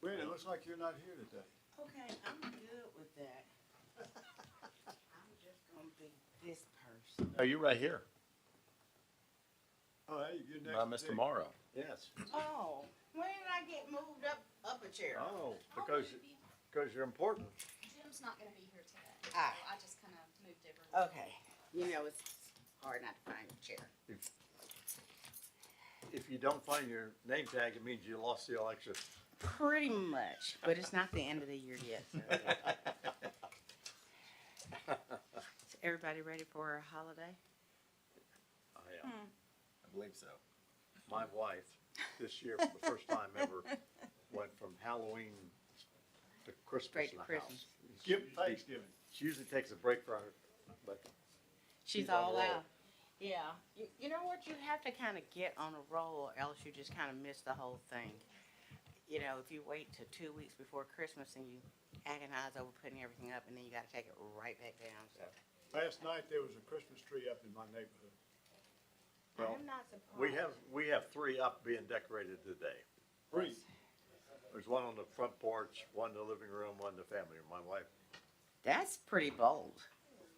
Well, it looks like you're not here today. Okay, I'm good with that. I'm just gonna be this person. Oh, you're right here. Oh, hey, you're next. I missed to Dick. tomorrow. Yes. Oh, when did I get moved up a chair? Oh, because you're important. Jim's not gonna be here today, so Ah. I just kinda moved everyone. Okay, you know, it's hard not to find a chair. If you don't find your name tag, it means you lost the election. Pretty much, but it's not the end of the year yet, so. Is everybody ready for a holiday? I believe so. My wife, this year, for the first time ever, went from Halloween to Christmas Straight in to the Christmas. house. Skip Thanksgiving. She usually takes a break for her, but She's She's on all the roll. out. Yeah, you know what, you have to kinda get on a roll, or else you just kinda miss the whole thing. You know, if you wait till 2 weeks before Christmas and you agonize over putting everything up, and then you gotta take it right back down, so. Last night, there was a Christmas tree up in my neighborhood. Well, I'm not surprised. we have 3 up being decorated today. Three. There's one on the front porch, one in the living room, one in the family room. My wife, That's pretty bold.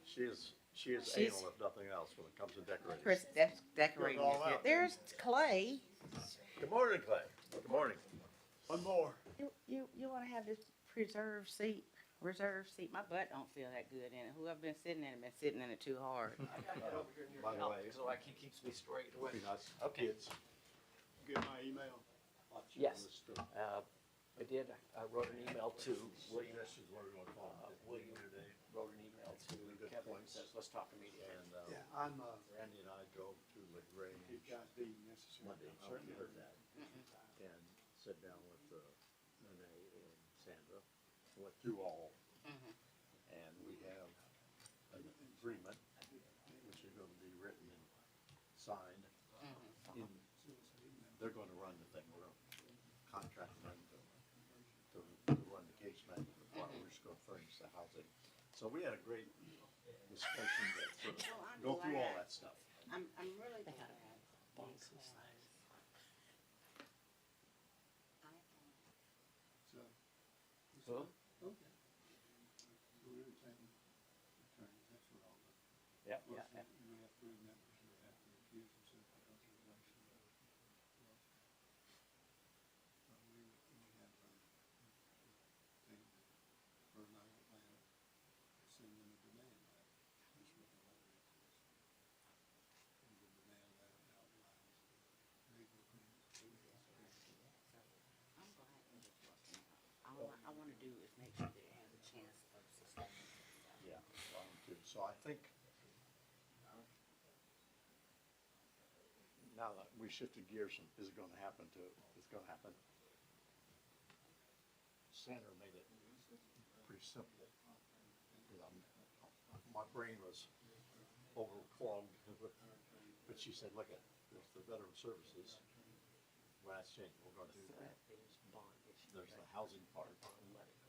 she is She's- anal if nothing else when it comes to decorating. Chris, that's decorating. all is good. out. There's Clay. Good morning, Clay. Good morning. One more. You wanna have this reserved seat? My butt don't feel that good in it. Whoever been sitting in it been sitting in it too hard. By the way, So I can keeps me straight. be nice. Okay. Kids. Get my email. Yes. I did. I wrote an email to William. This is what we're going to call it. William wrote an email to Kevin and says, let's talk immediately. And Yeah, I'm, Randy and I drove to LaGrange it got deemed necessary. Monday. Certainly heard that. And sat down with Renee and Sandra. Went through all. And we have an agreement, which is going to be written and signed. They're going to run the thing. We're going to contract them to run the case management part. We're just going to furnish the housing. So we had a great discussion that sort of Well, I'm go through all glad. that stuff. I'm really glad. So, Huh? okay. So we're entertaining attorneys, that's what all the. Yeah, Plus, yeah. we have 3 members who have to recuse themselves because of election. We have, thing that, her and I will plan to send them a demand letter. That's what the letter is. And the demand letter outlines the legal agreement. I'm glad that it's working out. All I wanna do is make sure that it has a chance of sustaining. Yeah. Too. So I think now that we shifted gears from is it going to happen to it's going to happen. Sandra made it pretty simple. You know, my brain was overclogged, but she said, "Look at there's the veteran services. Well, that's changed. We're going to do that. There's the housing part.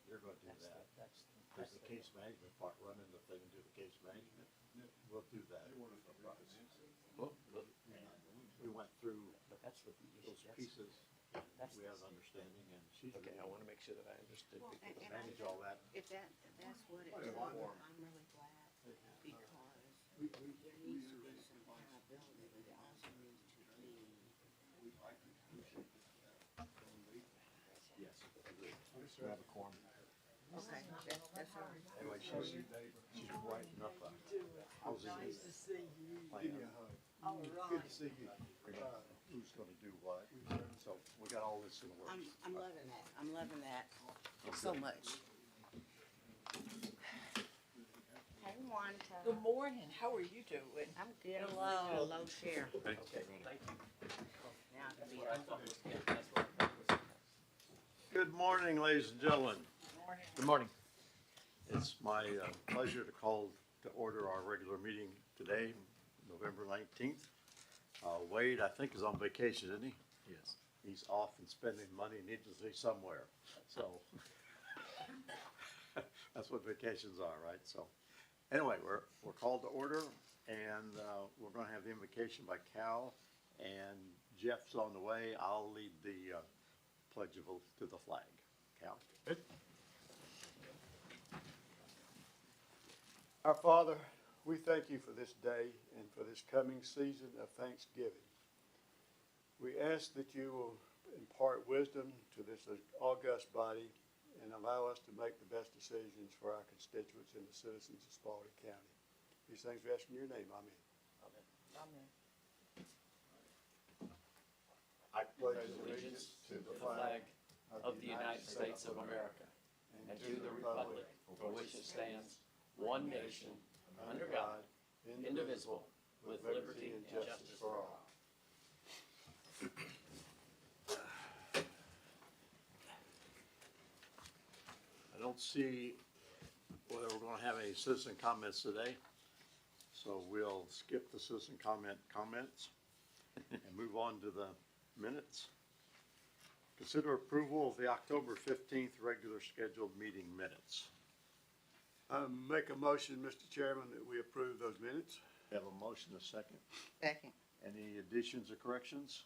You're going to do that. There's the case management part. Run in the thing and do the case management. We'll do that. Well, We went through but that's what the issue. those pieces. That's We have understanding, and she's Okay, I able wanna make sure that I understood. Well, because and to manage all that. If that's what it is, I'm really glad because there needs to be some accountability, but it also needs to be. Yes, agreed. We have a quorum. Okay, that's all right. Anyway, she's writing up a housing Give me plan. a hug. Good to see you. Who's gonna do what? So we got all this in the works. I'm loving that. I'm loving that so much. Hey, Wanda. Good morning, how are you doing? I'm good. Hello. Hello, Chair. Okay, thank you. Now I can be up. Yeah, that's what I thought was. Good morning, ladies and gentlemen. Morning. Good morning. It's my pleasure to call to order our regular meeting today, November 19th. Wade, I think, is on vacation, isn't he? Yes. He's off and spending money needlessly somewhere, so. That's what vacations are, right? So, anyway, we're called to order, and we're gonna have the invocation by Cal, and Jeff's on the way. I'll lead the pledge of oath to the flag. Cal? Our Father, we thank you for this day and for this coming season of Thanksgiving. We ask that you will impart wisdom to this august body and allow us to make the best decisions for our constituents and the citizens of Spalding County. These things we ask in your name, amen. Amen. I pledge Allegiance to the flag of the United States of America and to the republic for which it stands, one nation, under God, indivisible, with liberty and justice for all. I don't see whether we're gonna have any citizen comments today, so we'll skip the citizen comments and move on to the minutes. Consider approval of the October 15th regular scheduled meeting minutes. Make a motion, Mr. Chairman, that we approve those minutes. Have a motion, a second. Second. Any additions or corrections?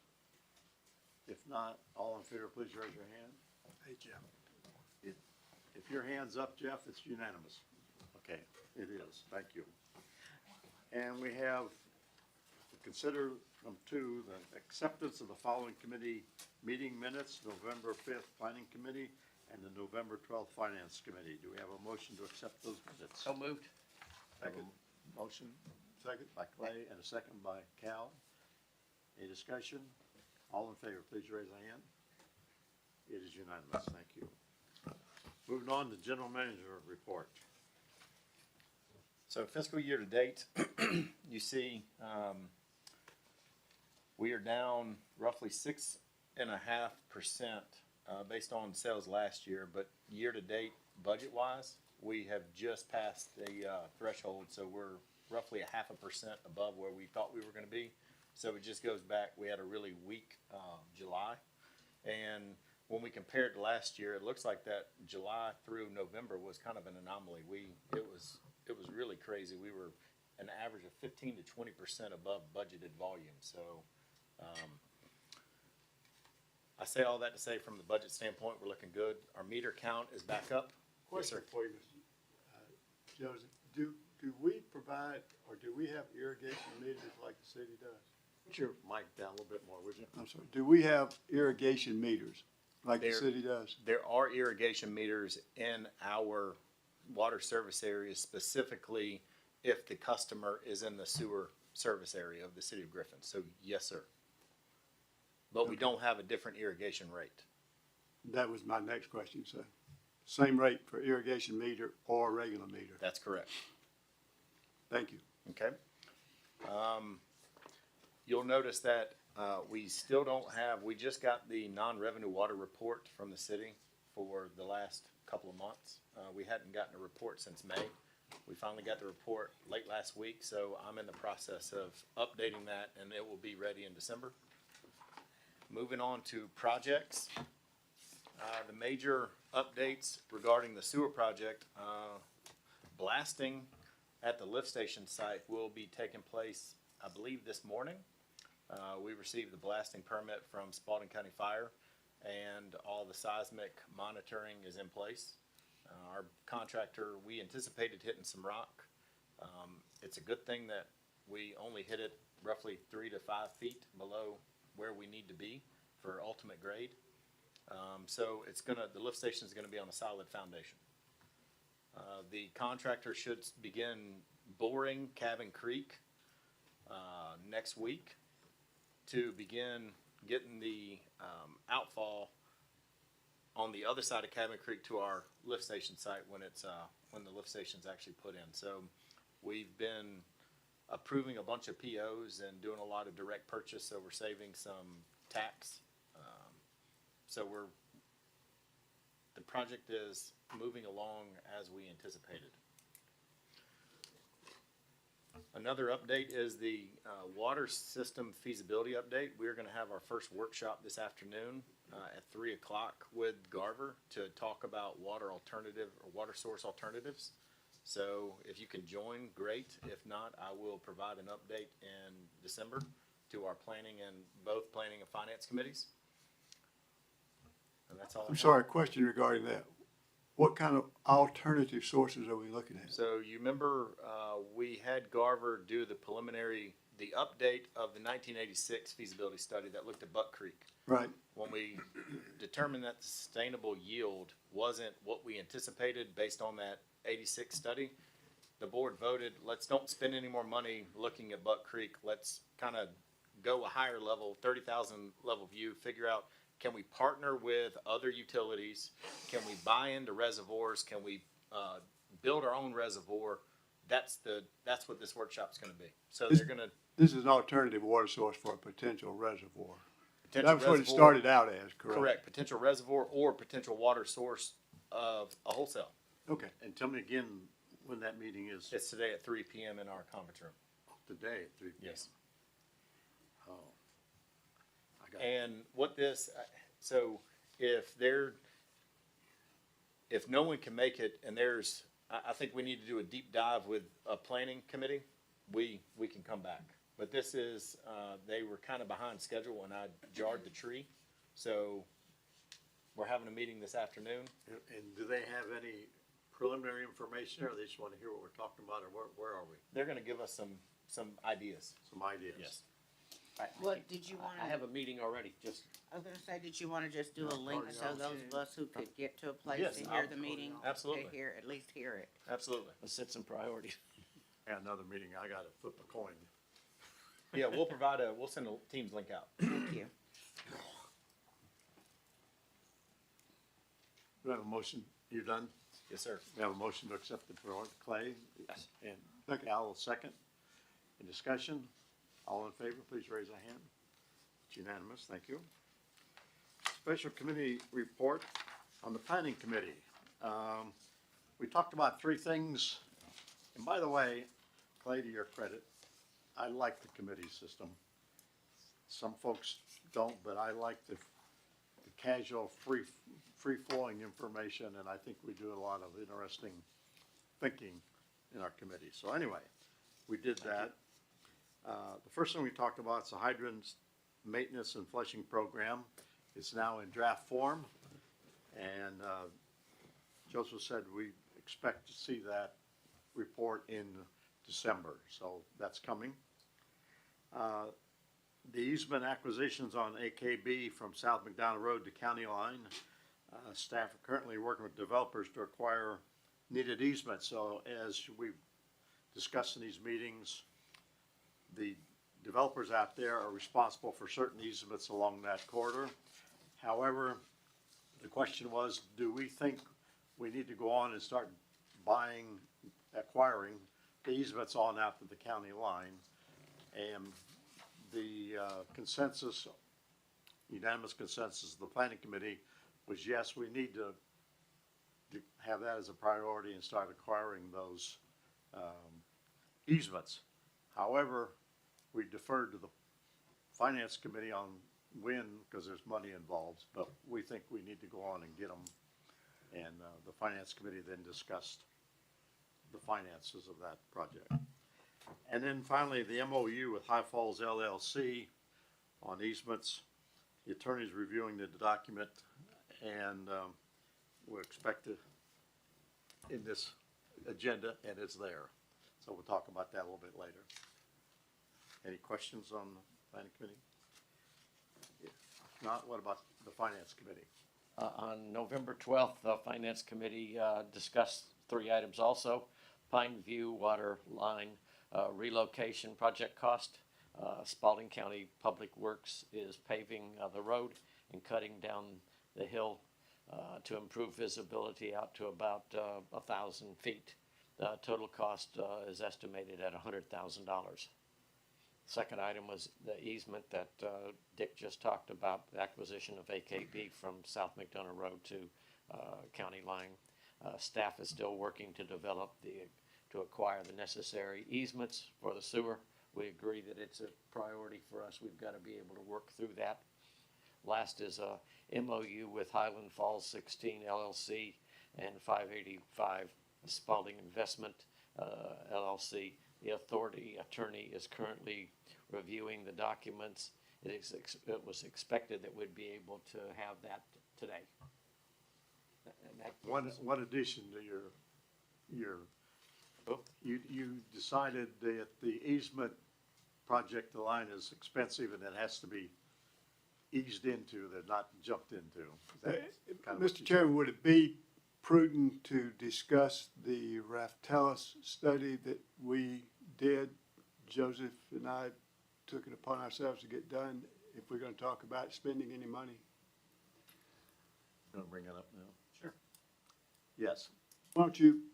If not, all in favor, please raise your hand. Hey, Jim. If your hand's up, Jeff, it's unanimous. Okay, it is. Thank you. And we have to consider them two, the acceptance of the following committee meeting minutes, November 5th Planning Committee and the November 12th Finance Committee. Do we have a motion to accept those minutes? So moved. Have a motion Second? by Clay and a second by Cal. Any discussion? All in favor, please raise a hand. It is unanimous. Thank you. Moving on to general manager report. So fiscal year to date, you see, we are down roughly 6.5% based on sales last year, but year to date, budget wise, we have just passed the threshold, so we're roughly 0.5% above where we thought we were going to be. So it just goes back. We had a really weak July, and when we compared to last year, it looks like that July through November was kind of an anomaly. It was really crazy. We were an average of 15 to 20% above budgeted volume. So I say all that to say, from the budget standpoint, we're looking good. Our meter count is back up. Yes, Question sir. for you, Mr. Joseph. Do we provide, or do we have irrigation meters like the city does? Put your mic down a little bit more, would you? I'm sorry, do we have irrigation meters like the There- city does? There are irrigation meters in our water service areas, specifically if the customer is in the sewer service area of the city of Griffin. So yes, sir. But we don't have a different irrigation rate. That was my next question, so same rate for irrigation meter or regular meter. That's correct. Thank you. Okay. You'll notice that we still don't have, we just got the non-revenue water report from the city for the last couple of months. We hadn't gotten a report since May. We finally got the report late last week, so I'm in the process of updating that, and it will be ready in December. Moving on to projects. The major updates regarding the sewer project, blasting at the lift station site will be taking place, I believe, this morning. We received the blasting permit from Spalding County Fire, and all the seismic monitoring is in place. Our contractor, we anticipated hitting some rock. It's a good thing that we only hit it roughly 3 to 5 feet below where we need to be for ultimate grade. So the lift station is gonna be on a solid foundation. The contractor should begin boring Cabin Creek next week to begin getting the outfall on the other side of Cabin Creek to our lift station site when the lift station's actually put in. So we've been approving a bunch of POs and doing a lot of direct purchase, so we're saving some tax. So the project is moving along as we anticipated. Another update is the water system feasibility update. We're going to have our first workshop this afternoon at 3 o'clock with Garver to talk about water source alternatives. So if you can join, great. If not, I will provide an update in December to our both planning and finance committees. And that's all I I'm have. sorry, a question regarding that. What kind of alternative sources are we looking at? So you remember, we had Garver do the update of the 1986 feasibility study that looked at Buck Creek. Right, When we determined that the sustainable yield wasn't what we anticipated based on that 86 study, the board voted, let's don't spend any more money looking at Buck Creek. Let's kind of go a higher level, 30,000 level view, figure out, can we partner with other utilities? Can we buy into reservoirs? Can we build our own reservoir? That's what this workshop's going to be. So they're going to this is an alternative water source for a potential reservoir. potential That was what it reservoir- started out as, correct? Correct, potential reservoir or potential water source of a wholesale. Okay, And tell me again when that meeting is. It's today at 3 p.m. in our conference room. Today at 3 p.m. Yes. Oh. I got And what this, so if no one can make it, and I think we need to do a deep dive with a planning committee, we can come back. But this is, they were kind of behind schedule and I jarred the tree. So we're having a meeting this afternoon. And do they have any preliminary information, or they just want to hear what we're talking about, or where are we? They're gonna give us some ideas. Some ideas. Yes. What, did you I wanna, have a meeting already, just, I was gonna say, did you wanna just do a link already so on. those of us who could get to a place Yes, to hear I'll- the meeting? Absolutely. To hear, at least hear it. Absolutely. let's set some priorities. And another meeting, I gotta flip a coin. Yeah, we'll send a Teams link out. Thank you. Do I have a motion? You done? Yes, sir. We have a motion to accept the report. Clay? Yes. And Second. Al will second. In discussion? All in favor, please raise a hand. It's unanimous, thank you. Special committee report on the planning committee. We talked about three things. And by the way, Clay, to your credit, I like the committee system. Some folks don't, but I like the casual, free-flowing information, and I think we do a lot of interesting thinking in our committee. So anyway, we did that. The first thing we talked about is the hydrants maintenance and flushing program. It's now in draft form, and Joseph said we expect to see that report in December, so that's coming. The easement acquisitions on AKB from South McDonald Road to County Line. Staff are currently working with developers to acquire needed easements. So as we've discussed in these meetings, the developers out there are responsible for certain easements along that corridor. However, the question was, do we think we need to go on and start acquiring the easements on out to the county line? And the unanimous consensus of the planning committee was yes, we need to have that as a priority and start acquiring those easements. However, we deferred to the finance committee on when, because there's money involved, but we think we need to go on and get them. And the finance committee then discussed the finances of that project. And then finally, the MOU with High Falls LLC on easements. The attorney's reviewing the document, and we'll expect it in this agenda, and it's there. So we'll talk about that a little bit later. Any questions on the planning committee? If not, what about the finance committee? On November 12th, the Finance Committee discussed three items also. Pine View Water Line relocation project cost. Spalding County Public Works is paving the road and cutting down the hill to improve visibility out to about 1,000 feet. The total cost is estimated at $100,000. Second item was the easement that Dick just talked about, the acquisition of AKB from South McDonough Road to County Line. Staff is still working to to acquire the necessary easements for the sewer. We agree that it's a priority for us. We've got to be able to work through that. Last is a MOU with Highland Falls 16 LLC and 585 Spalding Investment LLC. The authority attorney is currently reviewing the documents. It was expected that we'd be able to have that today. And that gives- One addition to your, you decided that the easement project, the line is expensive and it has to be eased into, they're not jumped into. Is that kind of what Mr. you- Chairman, would it be prudent to discuss the Raftellus study that we did? Joseph and I took it upon ourselves to get done, if we're gonna talk about spending any money. Gonna bring that up now? Sure. Yes. Why don't you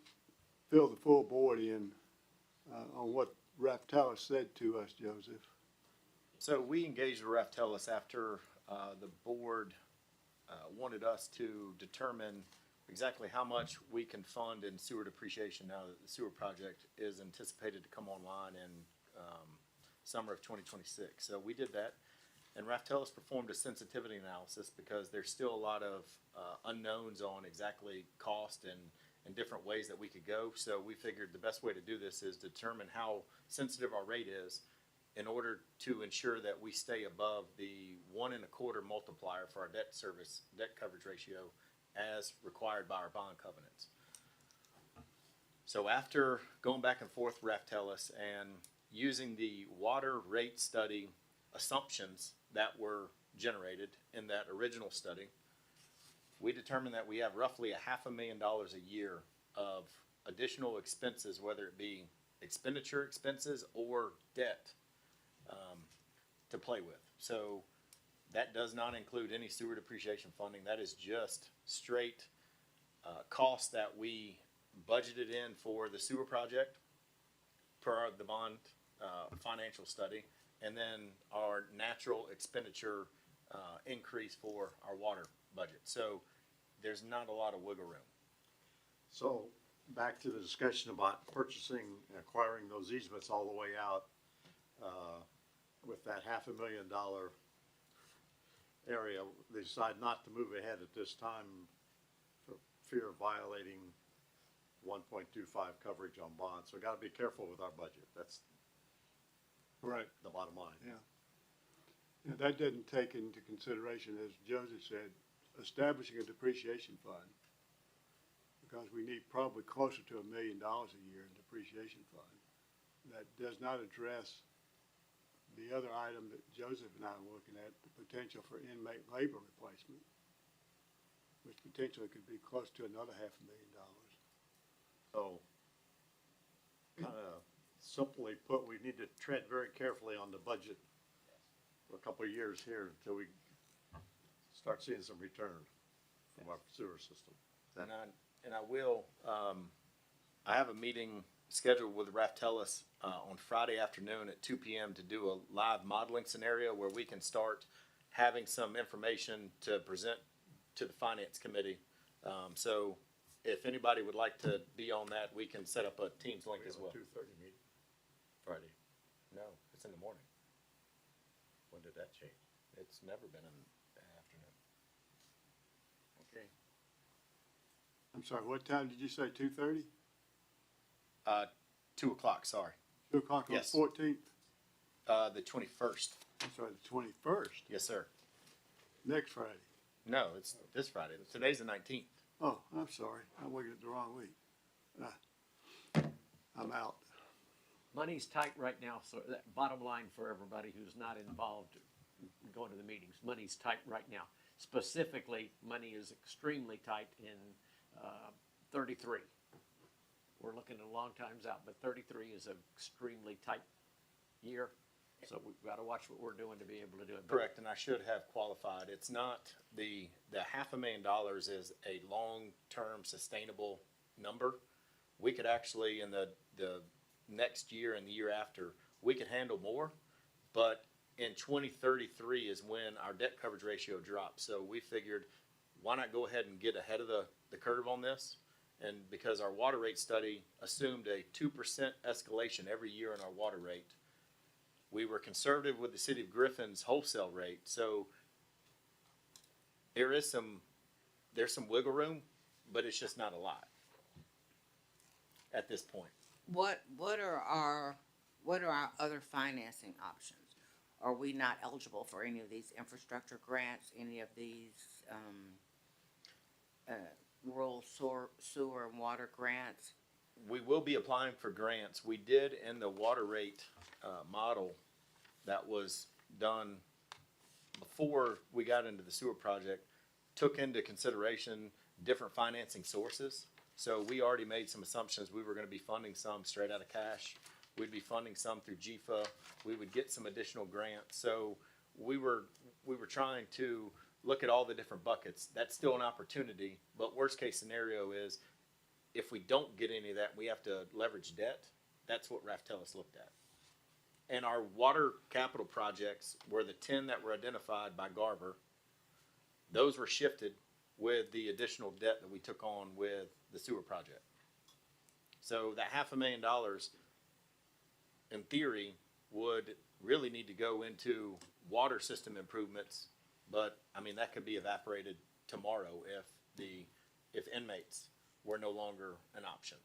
fill the full board in, on what Raftellus said to us, Joseph? So we engaged with Raftellus after the board wanted us to determine exactly how much we can fund in sewer depreciation now that the sewer project is anticipated to come online in summer of 2026. So we did that, and Raftellus performed a sensitivity analysis because there's still a lot of unknowns on exactly cost and different ways that we could go. So we figured the best way to do this is determine how sensitive our rate is in order to ensure that we stay above the 1.25 multiplier for our debt coverage ratio as required by our bond covenants. So after going back and forth with Raftellus and using the water rate study assumptions that were generated in that original study, we determined that we have roughly $500,000 a year of additional expenses, whether it be expenditure expenses or debt, to play with. So that does not include any sewer depreciation funding. That is just straight costs that we budgeted in for the sewer project per the bond financial study, and then our natural expenditure increase for our water budget. So there's not a lot of wiggle room. So back to the discussion about purchasing and acquiring those easements all the way out, with that $500,000 area, they decide not to move ahead at this time for fear of violating 1.25 coverage on bonds. So we gotta be careful with our budget. That's Right. the bottom line. Yeah. Yeah, that doesn't take into consideration, as Joseph said, establishing a depreciation fund, because we need probably closer to $1 million a year in depreciation fund. That does not address the other item that Joseph and I were looking at, the potential for inmate labor replacement, which potentially could be close to another $500,000. So, kind of simply put, we need to tread very carefully on the budget for a couple of years here until we start seeing some return from our sewer system. And I will, I have a meeting scheduled with Raftellus on Friday afternoon at 2 p.m. to do a live modeling scenario where we can start having some information to present to the finance committee. So if anybody would like to be on that, we can set up a Teams link as well. 2:30 meeting Friday. No, it's in the morning. When did that change? It's never been in the afternoon. Okay. I'm sorry, what time did you say, 2:30? 2 o'clock, sorry. 2 o'clock on the Yes. 14th? The 21st. I'm sorry, the 21st, Yes, sir. next Friday. No, it's this Friday. Today's the 19th. Oh, I'm sorry, I'm looking at the wrong week. I'm out. Money's tight right now, so that bottom line for everybody who's not involved in going to the meetings, money's tight right now. Specifically, money is extremely tight in 33. We're looking at long times out, but 33 is an extremely tight year, so we've got to watch what we're doing to be able to do it. Correct, and I should have qualified. It's not the $500,000 is a long-term sustainable number. We could actually, in the next year and the year after, we could handle more, but in 2033 is when our debt coverage ratio drops. So we figured, why not go ahead and get ahead of the curve on this? And because our water rate study assumed a 2% escalation every year in our water rate, we were conservative with the city of Griffin's wholesale rate. So there's some wiggle room, but it's just not a lot at this point. What are our other financing options? Are we not eligible for any of these infrastructure grants, any of these, rural sewer and water grants? We will be applying for grants. We did in the water rate model that was done before we got into the sewer project, took into consideration different financing sources. So we already made some assumptions. We were gonna be funding some straight out of cash. We'd be funding some through GFA. We would get some additional grants. So we were trying to look at all the different buckets. That's still an opportunity, but worst case scenario is if we don't get any of that, we have to leverage debt. That's what Raftellus looked at. And our water capital projects were the 10 that were identified by Garver. Those were shifted with the additional debt that we took on with the sewer project. So that $500,000, in theory, would really need to go into water system improvements. But I mean, that could be evaporated tomorrow if inmates were no longer an option,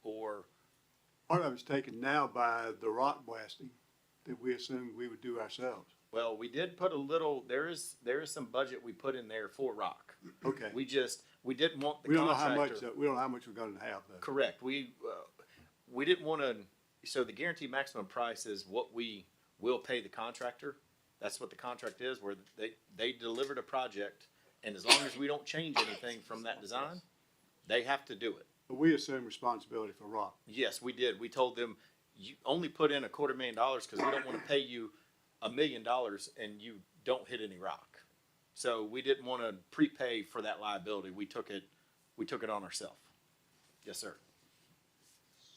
or Part of it's taken now by the rock blasting that we assumed we would do ourselves. well, we did put a little. There is some budget we put in there for rock. Okay. We didn't want the We don't know contractor. how much, we don't know how much we're gonna have though. Correct. We didn't want to. So the guaranteed maximum price is what we will pay the contractor. That's what the contract is. Where they delivered a project, and as long as we don't change anything from that design, they have to do it. But we assume responsibility for rock. Yes, we did. We told them you only put in $250,000 because we don't want to pay you $1 million and you don't hit any rock. So we didn't want to prepay for that liability. We took it on ourselves. Yes, sir.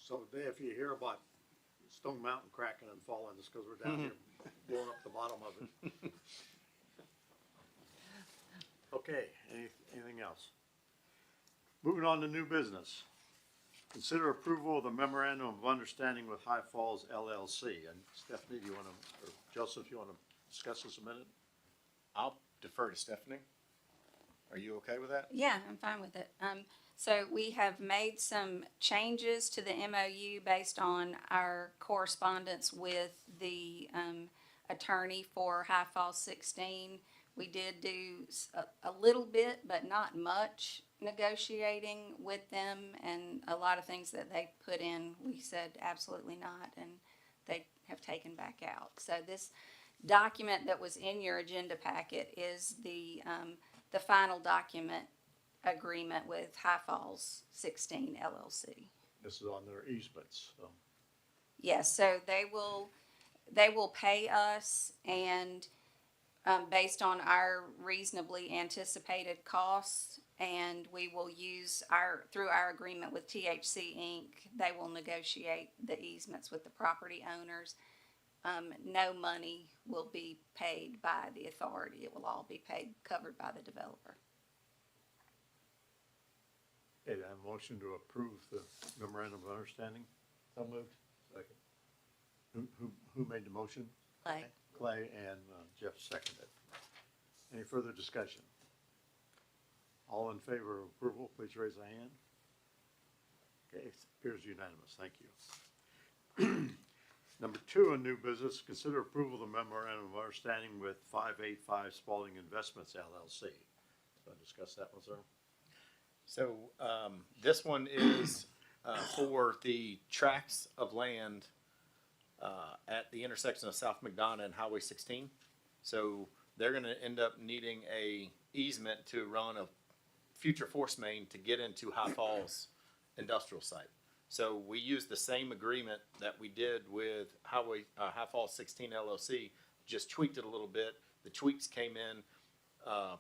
So Dave, if you hear about Stone Mountain cracking and falling, it's because we're down here blowing up the bottom of it. Okay, anything else? Moving on to new business. Consider approval of the memorandum of understanding with High Falls LLC. And Stephanie, do you want to, or Joseph, you want to discuss this a minute? I'll defer to Stephanie. Are you okay with that? Yeah, I'm fine with it. So we have made some changes to the MOU based on our correspondence with the attorney for High Falls 16. We did do a little bit, but not much negotiating with them, and a lot of things that they put in, we said absolutely not, and they have taken back out. So this document that was in your agenda packet is the final document agreement with High Falls 16 LLC. This is on their easements, so. Yes, so they will pay us, and based on our reasonably anticipated costs, and we will use through our agreement with THC Inc., they will negotiate the easements with the property owners. No money will be paid by the authority. It will all be covered by the developer. Okay, I have a motion to approve the memorandum of understanding. So moved. Second. Who made the motion? Clay. Clay and Jeff seconded. Any further discussion? All in favor of approval, please raise a hand. Okay, it appears unanimous. Thank you. Number 2 in new business, consider approval of the memorandum of understanding with 585 Spalding Investments LLC. So discuss that one, sir. So this one is for the tracts of land at the intersection of South McDonough and Highway 16. So they're going to end up needing a easement to run a future force main to get into High Falls industrial site. So we used the same agreement that we did with High Falls 16 LLC, just tweaked it a little bit. The tweaks came in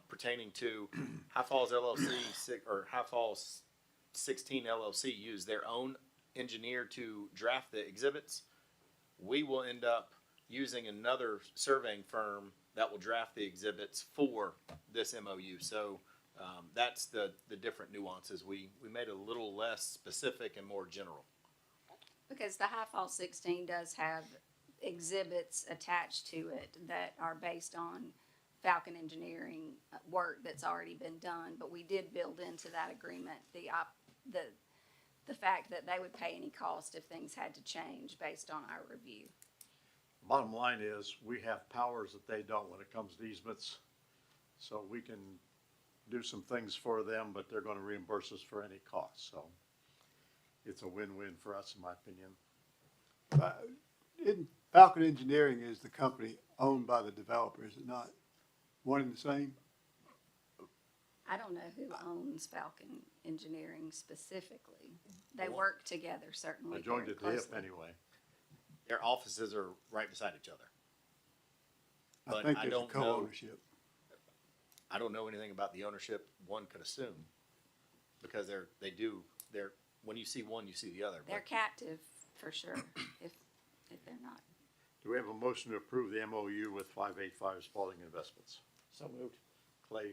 pertaining to High Falls LLC or High Falls 16 LLC used their own engineer to draft the exhibits. We will end up using another surveying firm that will draft the exhibits for this MOU. So that's the different nuances. We made it a little less specific and more general. Because the High Falls 16 does have exhibits attached to it that are based on Falcon Engineering work that's already been done, but we did build into that agreement the fact that they would pay any cost if things had to change based on our review. Bottom line is, we have powers that they don't when it comes to easements, so we can do some things for them, but they're gonna reimburse us for any cost, so it's a win-win for us, in my opinion. Falcon Engineering is the company owned by the developer, is it not? One and the same? I don't know who owns Falcon Engineering specifically. They work together, certainly. I joined very at the hip closely. anyway. Their offices are right beside each other. I But think I there's a don't know. co-ownership. I don't know anything about the ownership. One could assume, because they're, when you see one, you see the other. They're But captive for sure, if they're not. Do we have a motion to approve the MOU with 585 Spalding Investments? So moved. Clay,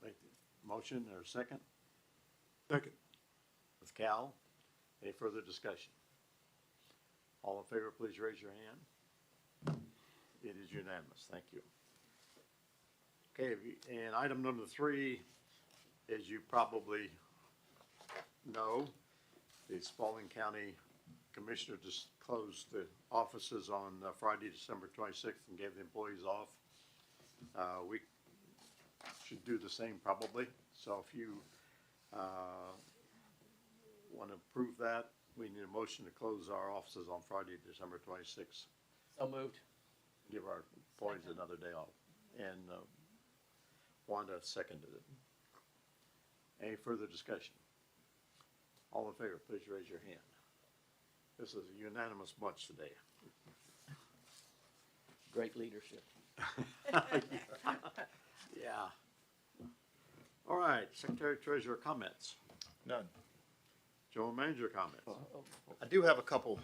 make the motion, or second? Second. With Cal. Any further discussion? All in favor, please raise your hand. It is unanimous. Thank you. Okay, and item number 3, as you probably know, the Spalding County Commissioner just closed the offices on Friday, December 26th, and gave the employees off. We should do the same probably. So if you want to approve that, we need a motion to close our offices on Friday, December 26th. So moved. Give our employees another day off. And Wanda seconded it. Any further discussion? All in favor, please raise your hand. This is a unanimous bunch today. Great leadership. Yeah. All right, Secretary Treasurer comments. none. General Manager comments. I do have a couple.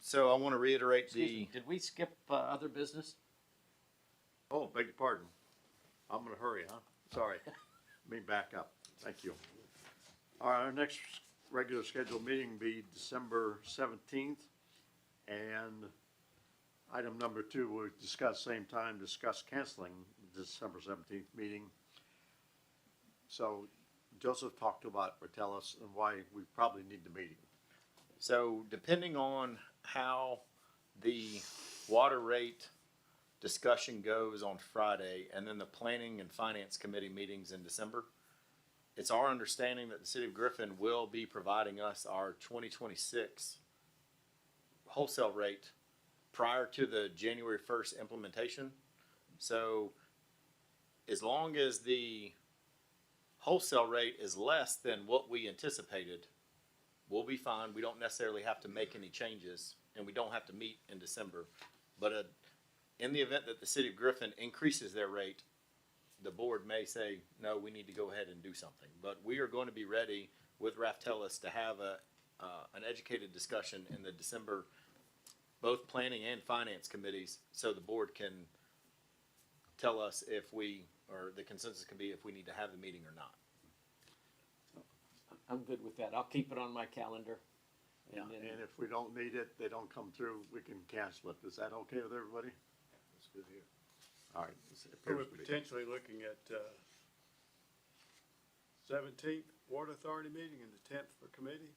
So I want to reiterate Excuse me, did we skip other business? Oh, beg your pardon. I'm gonna hurry, huh? Sorry. Let me back up. Thank you. All right, our next regular scheduled meeting will be December 17th. And item number 2, we'll discuss discuss canceling the December 17th meeting. So Joseph talked about, or tell us, and why we probably need the meeting. So depending on how the water rate discussion goes on Friday, and then the Planning and Finance Committee meetings in December, it's our understanding that the City of Griffin will be providing us our 2026 wholesale rate prior to the January 1st implementation. So as long as the wholesale rate is less than what we anticipated, we'll be fine. We don't necessarily have to make any changes, and we don't have to meet in December. But in the event that the City of Griffin increases their rate, the board may say, no, we need to go ahead and do something. But we are going to be ready with Raftellus to have an educated discussion in the December, both planning and finance committees, so the board can tell us if we, or the consensus can be if we need to have the meeting or not. I'm good with that. I'll keep it on my calendar. Yeah, And then- and if we don't need it, they don't come through, we can cancel it. Is that okay with everybody? That's good here. All right. it So appears we're to be. potentially looking at 17th Water Authority meeting and the 10th for committee?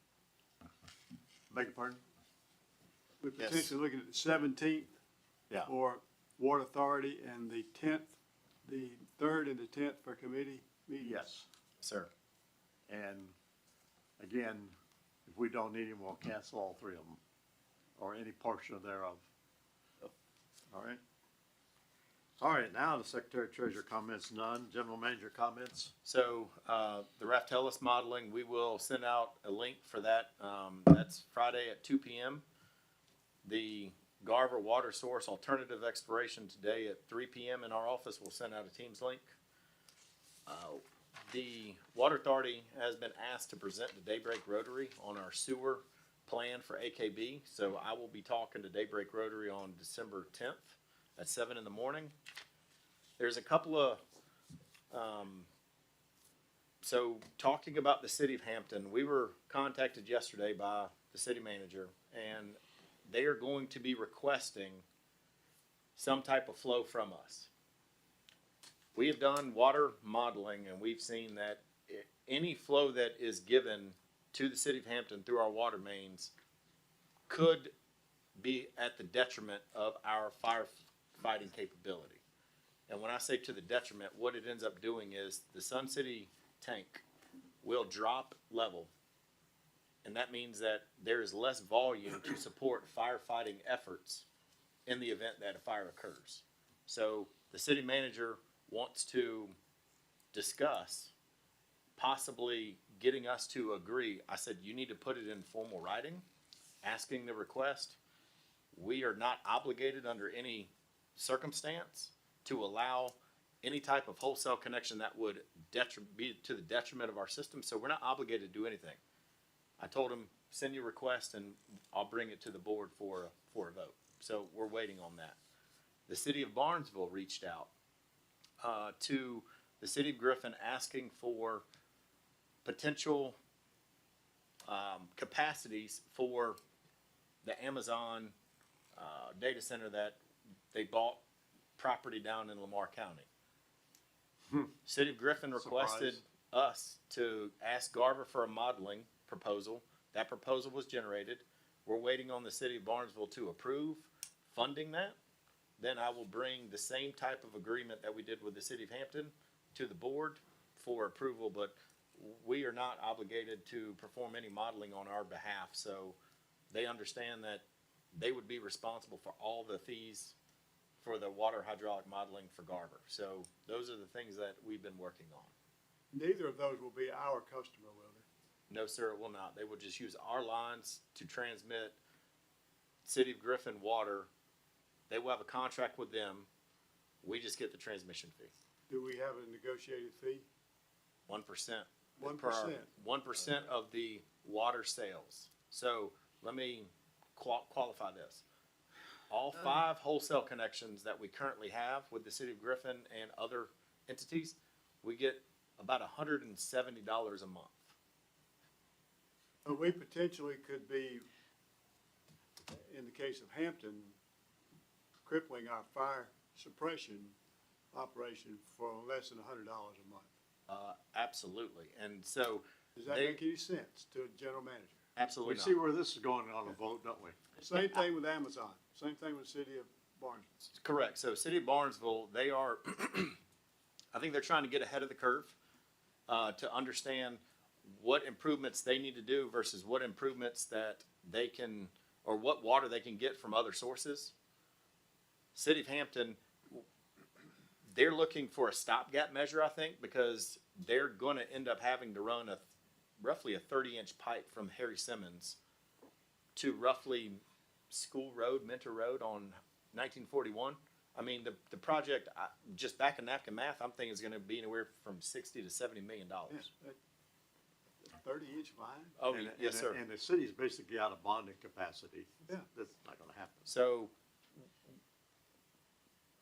Beg your pardon? We're Yes. potentially looking at the 17th Yeah. for Water Authority and the 10th, the 3rd and the 10th for committee meetings. Yes. Sir. And again, if we don't need them, we'll cancel all 3 of them, or any portion thereof. All right? All right, now the Secretary Treasurer comments, none. General Manager comments? So, the Raftellus modeling, we will send out a link for that. That's Friday at 2 p.m. The Garver Water Source Alternative Exploration today at 3 p.m. in our office. We'll send out a Teams link. The Water Authority has been asked to present to Daybreak Rotary on our sewer plan for AKB. So I will be talking to Daybreak Rotary on December 10th at 7 in the morning. There's a couple of, so talking about the city of Hampton, we were contacted yesterday by the city manager, and they are going to be requesting some type of flow from us. We have done water modeling, and we've seen that any flow that is given to the city of Hampton through our water mains could be at the detriment of our firefighting capability. And when I say to the detriment, what it ends up doing is the Sun City tank will drop level. And that means that there is less volume to support firefighting efforts in the event that a fire occurs. So the city manager wants to discuss possibly getting us to agree. I said, you need to put it in formal writing, asking the request. We are not obligated under any circumstance to allow any type of wholesale connection that would be to the detriment of our system. So we're not obligated to do anything. I told him, send your request and I'll bring it to the board for a vote. So we're waiting on that. The city of Barnesville reached out to the city of Griffin asking for potential capacities for the Amazon data center that they bought property down in Lamar County. City of Griffin requested us to ask Garver for a modeling proposal. That proposal was generated. We're waiting on the city of Barnesville to approve funding that. Then I will bring the same type of agreement that we did with the city of Hampton to the board for approval, but we are not obligated to perform any modeling on our behalf. So they understand that they would be responsible for all the fees for the water hydraulic modeling for Garver. So those are the things that we've been working on. Neither of those will be our customer, will they? No, sir, it will not. They will just use our lines to transmit City of Griffin water. They will have a contract with them. We just get the transmission fee. Do we have a negotiated fee? 1%. 1%. 1% of the water sales. So let me qualify this. All 5 wholesale connections that we currently have with the city of Griffin and other entities, we get about $170 a month. But we potentially could be, in the case of Hampton, crippling our fire suppression operation for less than $100 a month. Absolutely. And so Does that make any sense to a general manager? absolutely We not. see where this is going on a vote, don't we? Same thing with Amazon, same thing with the city of Barnesville. Correct. So City of Barnesville, they are, I think they're trying to get ahead of the curve to understand what improvements they need to do versus what improvements that they can, or what water they can get from other sources. City of Hampton, they're looking for a stopgap measure, I think, because they're going to end up having to run roughly a 30-inch pipe from Harry Simmons to roughly School Road, Mentor Road on 1941. I mean, the project, just back in napkin math, I'm thinking is going to be anywhere from $60 to $70 million. Yes, that 30-inch line? Oh, And- yes, and- sir. And the city's basically out of bonding capacity. Yeah. That's not gonna happen. So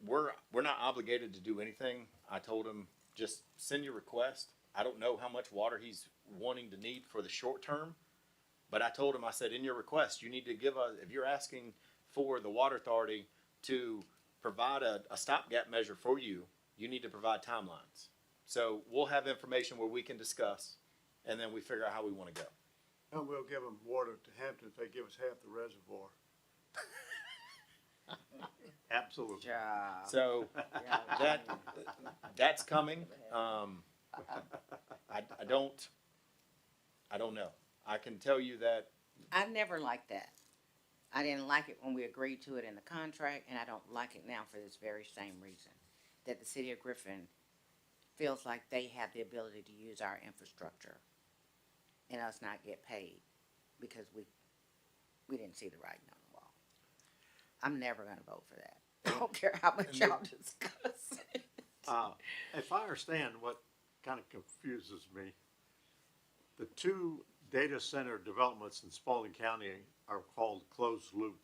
we're not obligated to do anything. I told him, just send your request. I don't know how much water he's wanting to need for the short term, but I told him, I said, in your request, you need to give us, if you're asking for the water authority to provide a stopgap measure for you, you need to provide timelines. So we'll have information where we can discuss, and then we figure out how we want to go. And we'll give them water to Hampton if they give us half the reservoir. Absolutely. So that's coming. I don't know. I can tell you that I never liked that. I didn't like it when we agreed to it in the contract, and I don't like it now for this very same reason. That the city of Griffin feels like they have the ability to use our infrastructure and us not get paid because we didn't see the writing on the wall. I'm never gonna vote for that. I don't care how much y'all discuss it. If I understand what kind of confuses me, the 2 data center developments in Spalding County are called closed loop.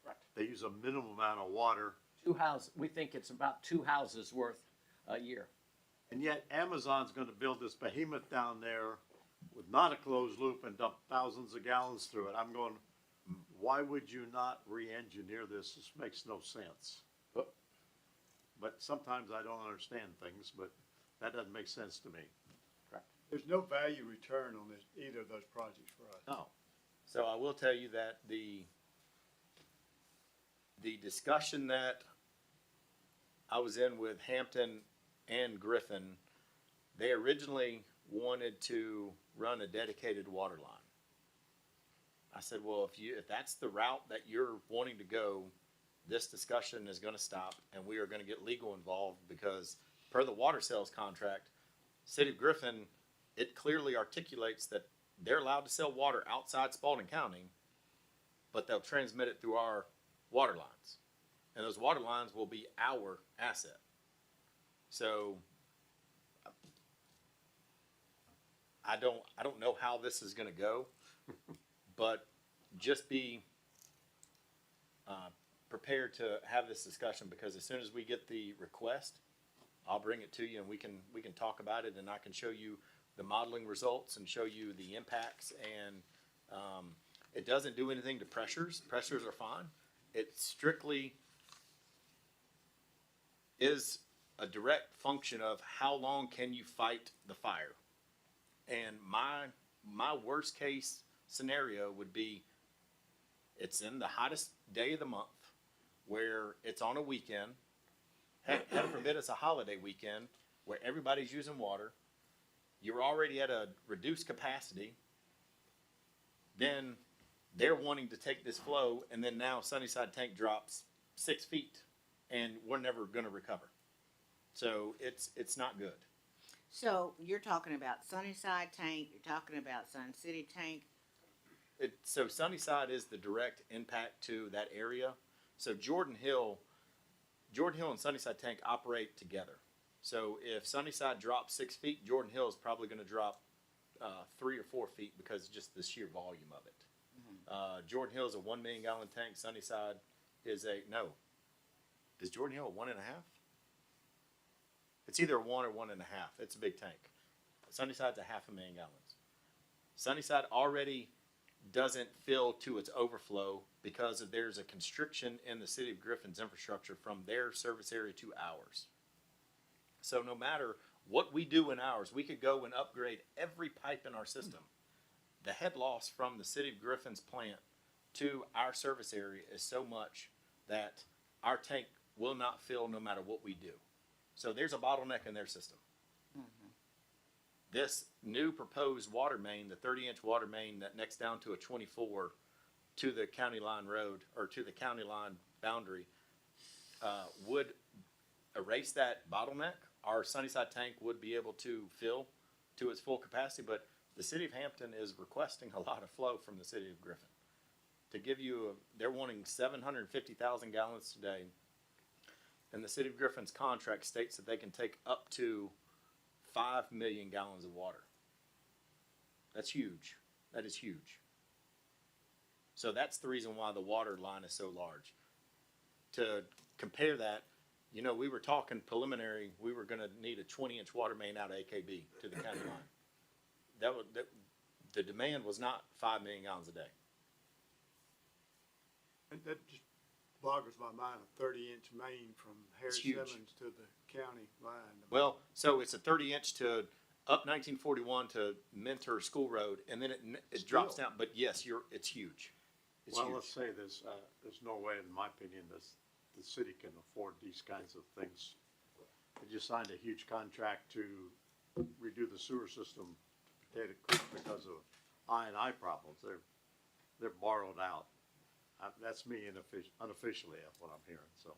Right. They use a minimum amount of water, 2 houses, we think it's about 2 houses worth a year. and yet Amazon's gonna build this behemoth down there with not a closed loop and dump thousands of gallons through it. I'm going, why would you not re-engineer this? This makes no sense. But sometimes I don't understand things, but that doesn't make sense to me. There's no value return on this, either of those projects for us. No. So I will tell you that the discussion that I was in with Hampton and Griffin. They originally wanted to run a dedicated water line. I said, well, if that's the route that you're wanting to go, this discussion is going to stop, and we are going to get legal involved because per the water sales contract, City of Griffin, it clearly articulates that they're allowed to sell water outside Spalding County, but they'll transmit it through our water lines. And those water lines will be our asset. So I don't know how this is going to go, but just be prepared to have this discussion, because as soon as we get the request, I'll bring it to you and we can talk about it, and I can show you the modeling results and show you the impacts. And it doesn't do anything to pressures. Pressures are fine. It strictly is a direct function of how long can you fight the fire. And my worst case scenario would be it's in the hottest day of the month where it's on a weekend. Heaven forbid it's a holiday weekend where everybody's using water. You're already at a reduced capacity. Then they're wanting to take this flow, and then now Sunnyside tank drops 6 feet, and we're never going to recover. So it's not good. So you're talking about Sunnyside tank, you're talking about Sun City tank. So Sunnyside is the direct impact to that area. So Jordan Hill and Sunnyside tank operate together. So if Sunnyside drops 6 feet, Jordan Hill is probably going to drop 3 or 4 feet because of just the sheer volume of it. Jordan Hill is a 1 million gallon tank. Sunnyside is is Jordan Hill a 1.5? It's either a 1 or 1.5. It's a big tank. Sunnyside's a 500,000 gallons. Sunnyside already doesn't fill to its overflow because there's a constriction in the City of Griffin's infrastructure from their service area to ours. So no matter what we do in ours, we could go and upgrade every pipe in our system. The head loss from the City of Griffin's plant to our service area is so much that our tank will not fill no matter what we do. So there's a bottleneck in their system. This new proposed water main, the 30-inch water main that necks down to a 24 to the county line road, or to the county line boundary, would erase that bottleneck. Our Sunnyside tank would be able to fill to its full capacity, but the City of Hampton is requesting a lot of flow from the City of Griffin. To give you, they're wanting 750,000 gallons today, and the City of Griffin's contract states that they can take up to 5 million gallons of water. That's huge. That is huge. So that's the reason why the water line is so large. To compare that, you know, we were talking preliminary, we were going to need a 20-inch water main out of AKB to the county line. The demand was not 5 million gallons a day. That just boggles my mind, a 30-inch main from Harry It's huge. Simmons to the county line. Well, so it's a 30-inch to up 1941 to Mentor School Road, and then it drops down. But yes, it's huge. It's Well, huge. let's say this, there's no way, in my opinion, the city can afford these kinds of things. They just signed a huge contract to redo the sewer system to Potato Creek because of I&I problems. They're borrowed out. That's me unofficially, what I'm hearing, so.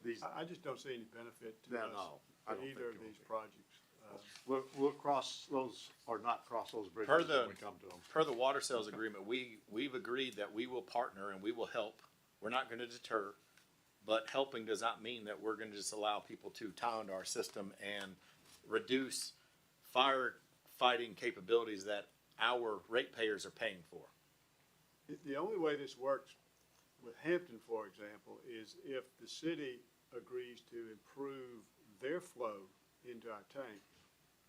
These, I just don't see any benefit to No, us no, I to don't either of think it will these be. projects. we'll cross those, or not cross those bridges Per when we come to them. Per the water sales agreement, we've agreed that we will partner and we will help. We're not going to deter, but helping does not mean that we're going to just allow people to tie into our system and reduce firefighting capabilities that our ratepayers are paying for. The only way this works with Hampton, for example, is if the city agrees to improve their flow into our tank,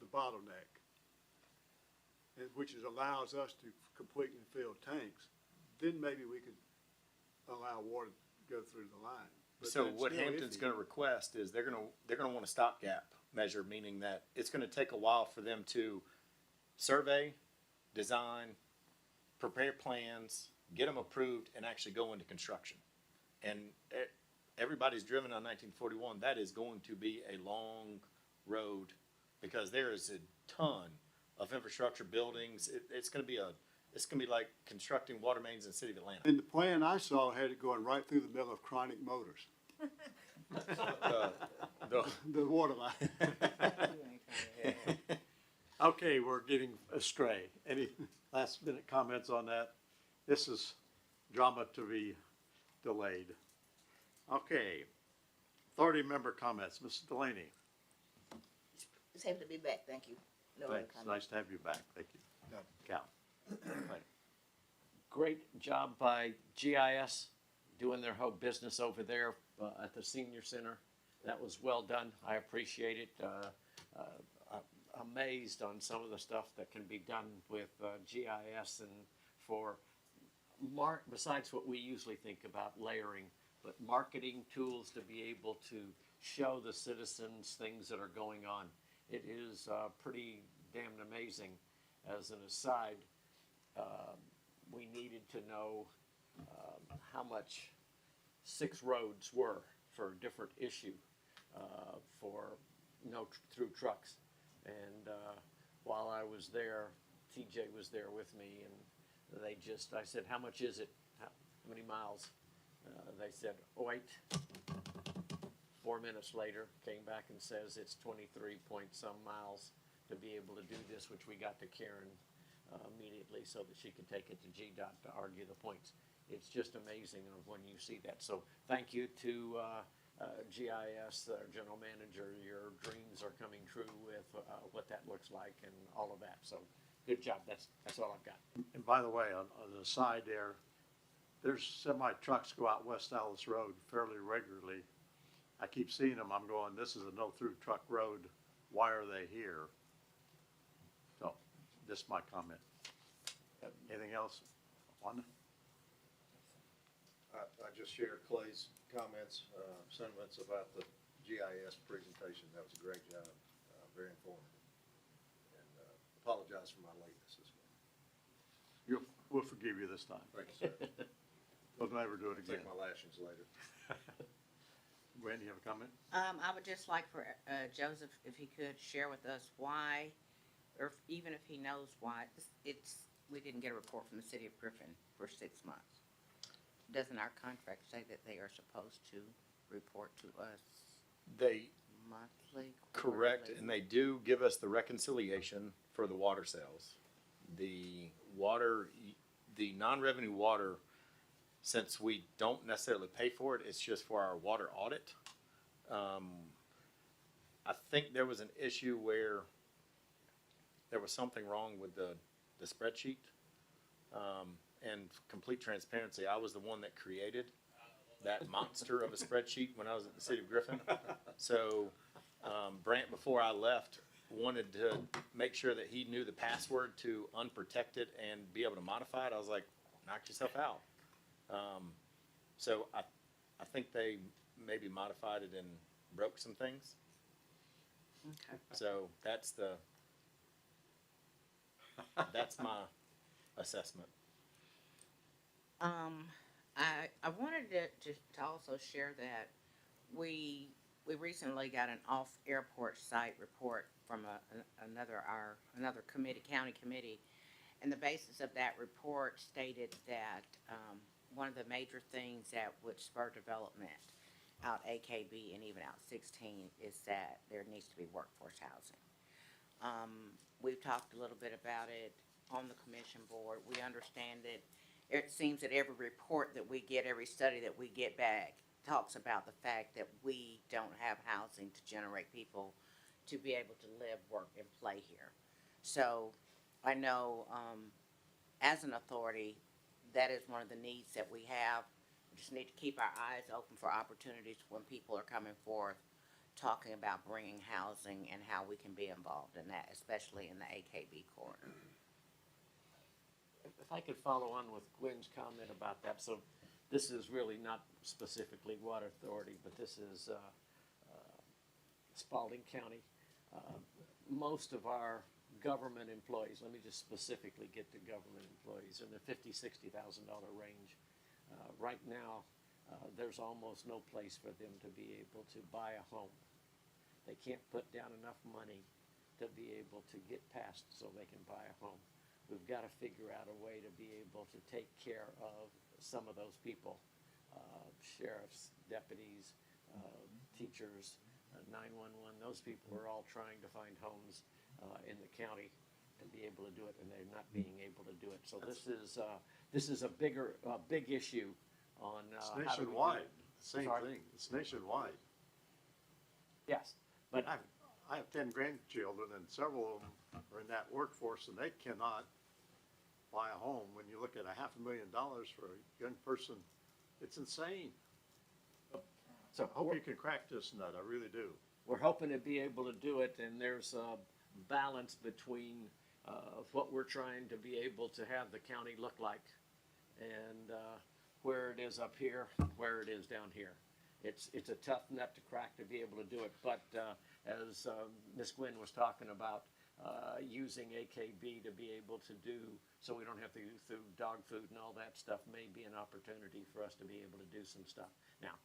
the bottleneck, which allows us to completely fill tanks, then maybe we could allow water to go through the line. But So that's what still Hampton's iffy. going to request is they're going to want a stopgap measure, meaning that it's going to take a while for them to survey, design, prepare plans, get them approved, and actually go into construction. And everybody's driven on 1941, that is going to be a long road because there is a ton of infrastructure buildings. It's going to be like constructing water mains in the city of Atlanta. And the plan I saw had it going right through the middle of Chronic Motors, the water line. Okay, we're getting astray. Any last minute comments on that? This is drama to be delayed. Okay, authority member comments, Mrs. Delaney. It's happy to be back, thank you. No other Thanks, comment. nice to have you back, thank you. Cal. Right. Great job by GIS doing their whole business over there at the senior center. That was well done. I appreciate it. I'm amazed on some of the stuff that can be done with GIS and for besides what we usually think about layering, but marketing tools to be able to show the citizens things that are going on. It is pretty damn amazing. As an aside, we needed to know how much 6 roads were for a different issue for through trucks. And while I was there, TJ was there with me, and I said, how much is it? How many miles? They said, oh, 8. 4 minutes later, came back and says it's 23 point some miles to be able to do this, which we got to Karen immediately so that she could take it to GDOT to argue the points. It's just amazing when you see that. So thank you to GIS, General Manager. Your dreams are coming true with what that looks like and all of that. So good job. That's all I've got. And by the way, on the side there's semi trucks go out West Dallas Road fairly regularly. I keep seeing them. I'm going, this is a no-through truck road. Why are they here? So, just my comment. Anything else? Wanda? I just shared Clay's comments, sentiments about the GIS presentation. That was a great job, very informative. And apologize for my lateness this morning. We'll forgive you this time. Thank you, sir. We'll never do it again. Take my lashings later. Gwen, you have a comment? I would just like for Joseph, if he could share with us why, or even if he knows why, we didn't get a report from the city of Griffin for 6 months. Doesn't our contract say that they are supposed to report to us They, monthly? correct, quarterly? and they do give us the reconciliation for the water sales. The non-revenue water, since we don't necessarily pay for it, it's just for our water audit. I think there was an issue where there was something wrong with the spreadsheet. And complete transparency, I was the one that created that monster of a spreadsheet when I was at the city of Griffin. So Brant, before I left, wanted to make sure that he knew the password to unprotect it and be able to modify it. I was like, knock yourself out. So I think they maybe modified it and broke some things. Okay. So that's my assessment. I wanted to also share that we recently got an off-airport site report from another committee, county committee, and the basis of that report stated that one of the major things that would spur development out AKB and even out 16 is that there needs to be workforce housing. We've talked a little bit about it on the commission board. We understand that it seems that every report that we get, every study that we get back talks about the fact that we don't have housing to generate people to be able to live, work, and play here. So I know as an authority, that is one of the needs that we have. We just need to keep our eyes open for opportunities when people are coming forth talking about bringing housing and how we can be involved in that, especially in the AKB corridor. If I could follow on with Gwen's comment about that, so this is really not specifically Water Authority, but this is Spalding County. Most of our government employees, let me just specifically get to government employees, in the $50,000 to $60,000 range. Right now, there's almost no place for them to be able to buy a home. They can't put down enough money to be able to get past so they can buy a home. We've got to figure out a way to be able to take care of some of those people, sheriffs, deputies, teachers, 911, those people are all trying to find homes in the county to be able to do it, and they're not being able to do it. So this is a big issue on It's how do we do nationwide, it. same Sorry? thing, it's nationwide. Yes, but I have 10 grandchildren, and several of them are in that workforce, and they cannot buy a home. When you look at $500,000 for a young person, it's insane. so I hope you can crack this nut, I really do. we're hoping to be able to do it, and there's a balance between what we're trying to be able to have the county look like and where it is up here, where it is down here. It's a tough nut to crack to be able to do it, but as Ms. Gwynn was talking about, using AKB to be able to do, so we don't have to go through dog food and all that stuff, may be an opportunity for us to be able to do some stuff. Now,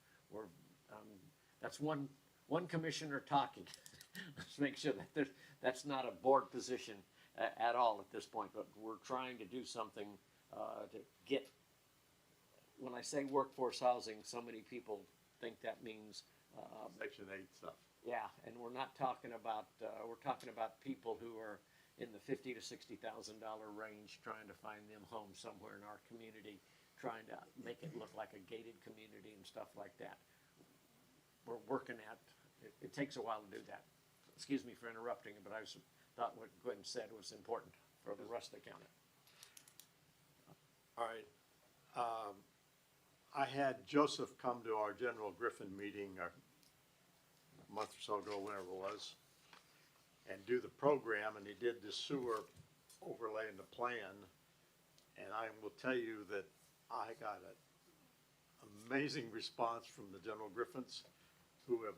that's one commissioner talking. Let's make sure that that's not a board position at all at this point, but we're trying to do something to get, when I say workforce housing, so many people think that means Section 8 stuff. yeah, and we're not talking about, we're talking about people who are in the $50,000 to $60,000 range, trying to find them homes somewhere in our community, trying to make it look like a gated community and stuff like that. We're working at, it takes a while to do that. Excuse me for interrupting, but I thought what Gwen said was important for the rest of the county. All right. I had Joseph come to our General Griffin meeting a month or so ago, whenever it was, and do the program, and he did the sewer overlay in the plan. And I will tell you that I got an amazing response from the General Griffins who have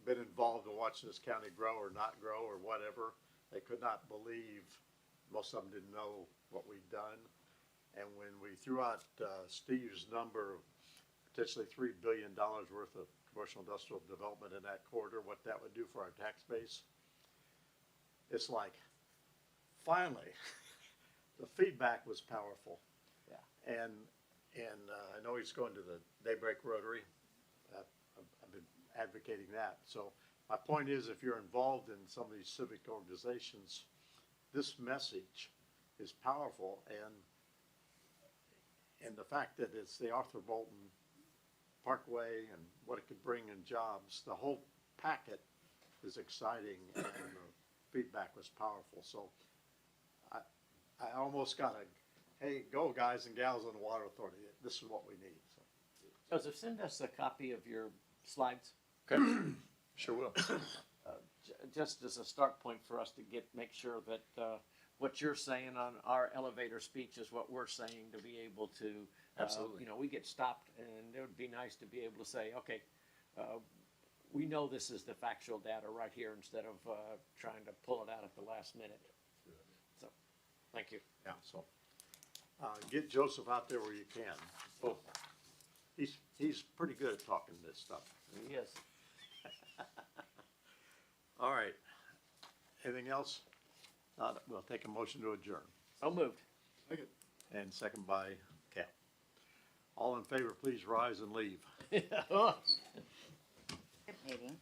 been involved in watching this county grow or not grow or whatever. They could not believe, most of them didn't know what we'd done. And when we threw out Steve's number of potentially $3 billion worth of commercial industrial development in that corridor, what that would do for our tax base, it's like, finally, the feedback was powerful. Yeah. And I know he's going to the Daybreak Rotary. I've been advocating that. So my point is, if you're involved in some of these civic organizations, this message is powerful, and the fact that it's the Arthur Bolton Parkway and what it could bring in jobs, the whole packet is exciting, and the feedback was powerful. So I almost got a, hey, go guys and gals in the Water Authority, this is what we need. So. Joseph, send us a copy of your slides. Okay, sure will. Just as a start point for us to make sure that what you're saying on our elevator speech is what we're saying, to be able to, Absolutely. you know, we get stopped, and it would be nice to be able to say, okay, we know this is the factual data right here, instead of trying to pull it out at the last minute. So, thank you. Yeah, so get Joseph out there where you can. Oh, he's pretty good at talking this stuff. He is. All right. Anything else? We'll take a motion to adjourn. So moved. And second by Cal. All in favor, please rise and leave. Good meeting.